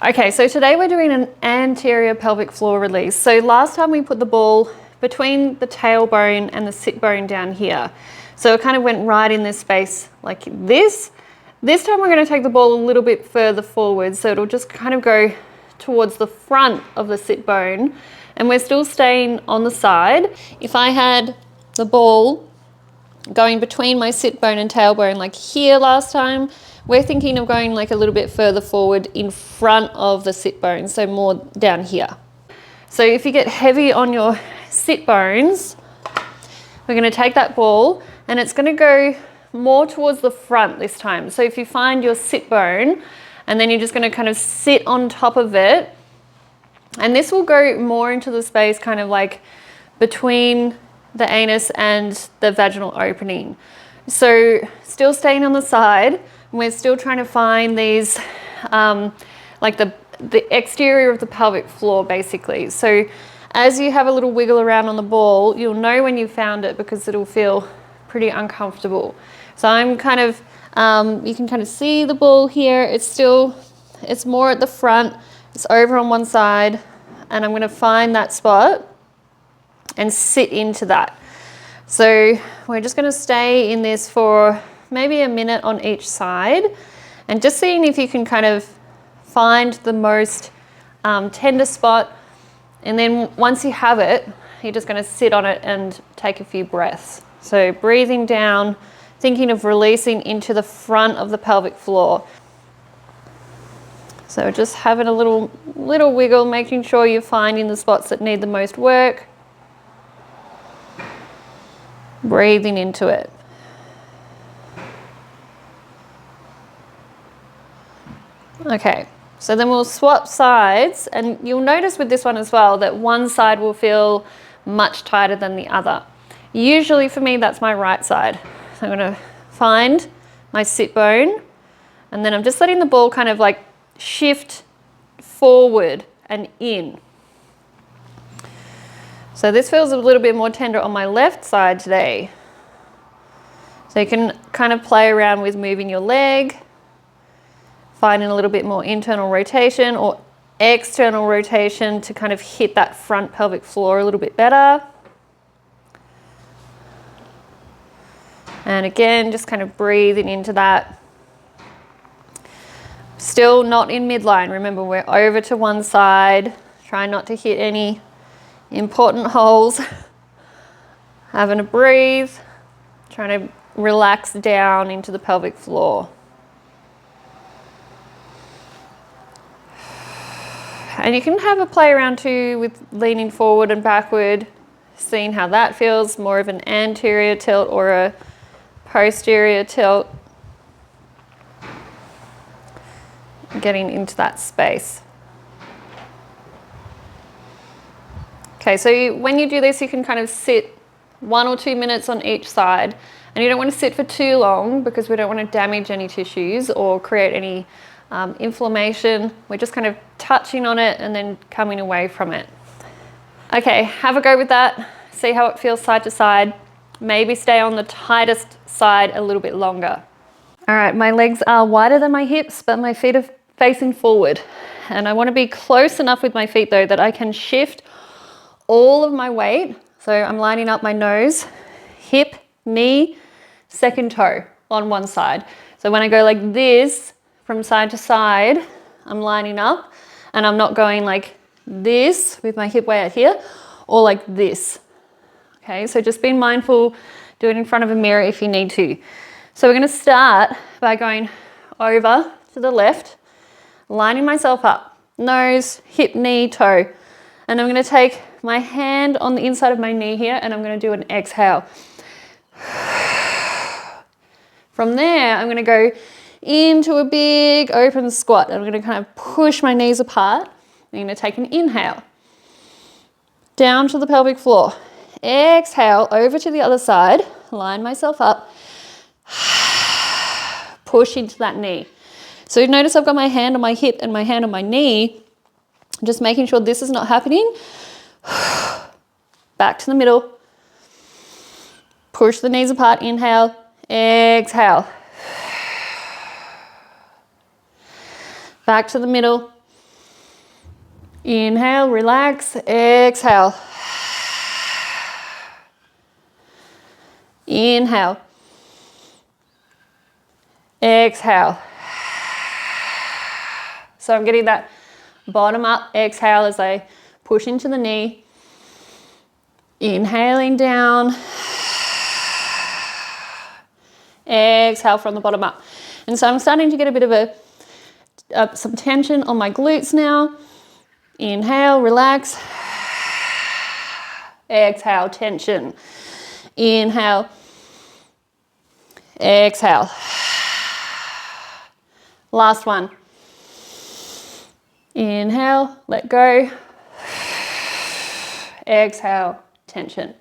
Okay, so today we're doing an anterior pelvic floor release. So last time we put the ball between the tailbone and the sit bone down here. So it kind of went right in this space like this. This time we're going to take the ball a little bit further forward, so it'll just kind of go towards the front of the sit bone, and we're still staying on the side. If I had the ball going between my sit bone and tailbone like here last time, we're thinking of going like a little bit further forward in front of the sit bone, so more down here. So if you get heavy on your sit bones, we're going to take that ball and it's going to go more towards the front this time. So if you find your sit bone and then you're just going to kind of sit on top of it, and this will go more into the space kind of like between the anus and the vaginal opening. So still staying on the side, we're still trying to find these like the exterior of the pelvic floor basically. So as you have a little wiggle around on the ball, you'll know when you found it because it'll feel pretty uncomfortable. So I'm kind of, you can kind of see the ball here. It's more at the front, it's over on one side, and I'm gonna find that spot and sit into that. So we're just gonna stay in this for maybe a minute on each side, and just seeing if you can kind of find the most tender spot. And then once you have it, you're just going to sit on it and take a few breaths. So breathing down, thinking of releasing into the front of the pelvic floor. So just having a little wiggle, making sure you're finding the spots that need the most work. Breathing into it. Okay, so then we'll swap sides, and you'll notice with this one as well that one side will feel much tighter than the other. Usually for me, that's my right side. So I'm gonna find my sit bone, and then I'm just letting the ball kind of like shift forward and in. So this feels a little bit more tender on my left side today. So you can kind of play around with moving your leg, finding a little bit more internal rotation or external rotation to kind of hit that front pelvic floor a little bit better. And again, just kind of breathing into that. Still not in midline. Remember, we're over to one side. Try not to hit any important holes. Having a breathe, trying to relax down into the pelvic floor. And you can have a play around too with leaning forward and backward, seeing how that feels, more of an anterior tilt or a posterior tilt. Getting into that space. Okay, so when you do this, you can kind of sit 1 or 2 minutes on each side, and you don't want to sit for too long because we don't want to damage any tissues or create any inflammation. We're just kind of touching on it and then coming away from it. Okay, have a go with that. See how it feels side to side. Maybe stay on the tightest side a little bit longer. All right, my legs are wider than my hips, but my feet are facing forward. And I want to be close enough with my feet though that I can shift all of my weight. So I'm lining up my nose, hip, knee, second toe on one side. So when I go like this, from side to side, I'm lining up, and I'm not going like this with my hip way out here or like this. Okay, so just being mindful, do it in front of a mirror if you need to. So we're gonna start by going over to the left, lining myself up, nose, hip, knee, toe. And I'm gonna take my hand on the inside of my knee here, and I'm gonna do an exhale. From there, I'm gonna go into a big open squat. I'm gonna kind of push my knees apart. I'm gonna take an inhale. Down to the pelvic floor. Exhale, over to the other side. Line myself up. Push into that knee. So you notice I've got my hand on my hip and my hand on my knee. Just making sure this is not happening. Back to the middle. Push the knees apart, inhale, exhale. Back to the middle, Inhale, relax, exhale. Inhale. Exhale. So I'm getting that bottom up exhale as I push into the knee. Inhaling down. Exhale from the bottom up. And so I'm starting to get a bit of some tension on my glutes now. Inhale, relax. Exhale, tension. Inhale. Exhale. Last one. Inhale, let go. Exhale, tension.